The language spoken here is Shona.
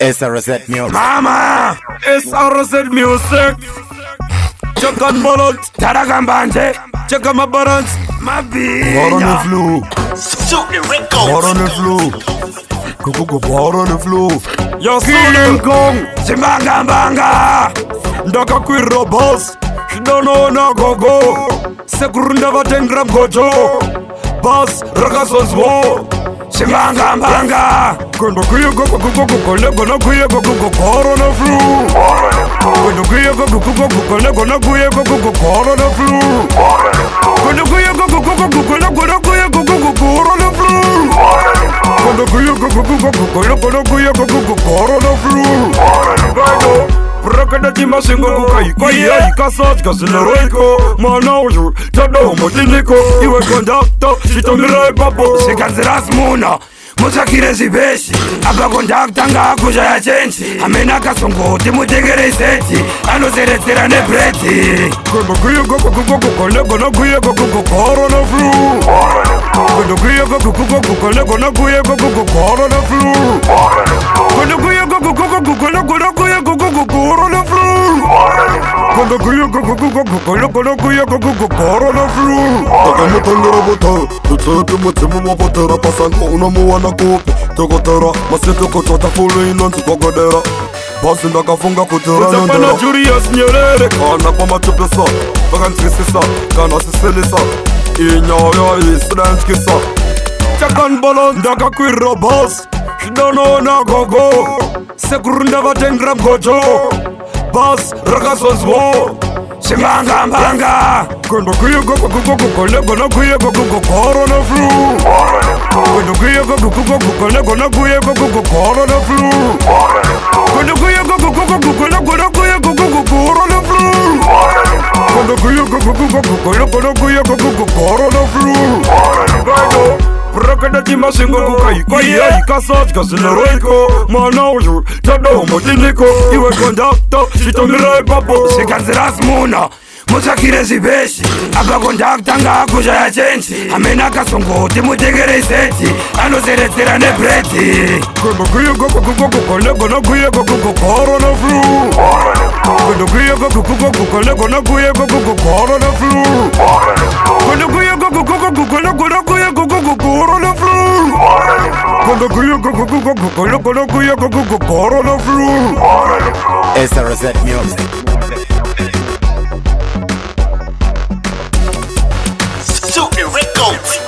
SRZ Music. Mama, SRZ Music. Check on bullets, Taragambanje. Check on my buttons, my beat. Bar on the floor. Shoot the Bar on the records. floor. Go bar on the floor. Yo King Kong, Simbanga Banga. Ndaka kwiro boss. Shidono na gogo. Sekurunda vatengram gojo. Boss, rakasozwo. Simbanga Banga. Kondo kuye go lego na kuye go bar on the floor. Kondo kuye go lego na kuye go bar on the floor. Kondo kuye go lego na kuye go bar on the floor. Kondo kuye go lego na kuye go Prakada tima singo kukai Kwaya ikasaj kasileroiko Mana uju Tada umotiniko Iwe kondakta Sitomirai papo Sikanziras muna Musakire zibeshi Apa kondakta nga kuja ya chenchi Amena kasongo Timutegere seti Anozeretera ne breti Kondo kuye lego na kuye koro na flu Kondo kuye lego na kuye koro na flu Kondo kuye lego na kuye koro na flu Kondo kuye koro na flu Takamutangara bota. Tutsati mutimu mapotera. Pasango unamuwana kupi. Tokotera. Masito kuchota fulu inonsi kokodera. Basi ndakafunga kutera Kutapana yondera. Julius Nyerere Kana kwa machopesa. Vakansikisisa. Kana sisilisa. Inyoyo isidanskisa. Chakan bolo ndaka kwiro boss Shidono na gogo Sekurunda vatengram gojo Boss rakasozwo Simbanga mbanga Kondo kuye lego na kuye koro na flu Kondo kuye lego na kuye koro na flu Kondo kuye lego na kuye koro na flu Kondo kuye lego na kuye koro na flu Prakada tima singo kukai Kwaya ikasaj kasileroiko Mana uju Tada umotiniko Iwe kondakta Sitomirai papo Sikanziras muna Musakire zibeshi Apa kondakta nga kuja ya chenchi Amena kasongo Timutegere seti Anozeretera ne breti Kondo kuye lego na kuye koro na flu Kondo kuye lego na kuye koro na flu Kondo kuye lego na kuye koro na flu Kondo kuye lego na kuye koro na flu SRZ Music. Shoot the records.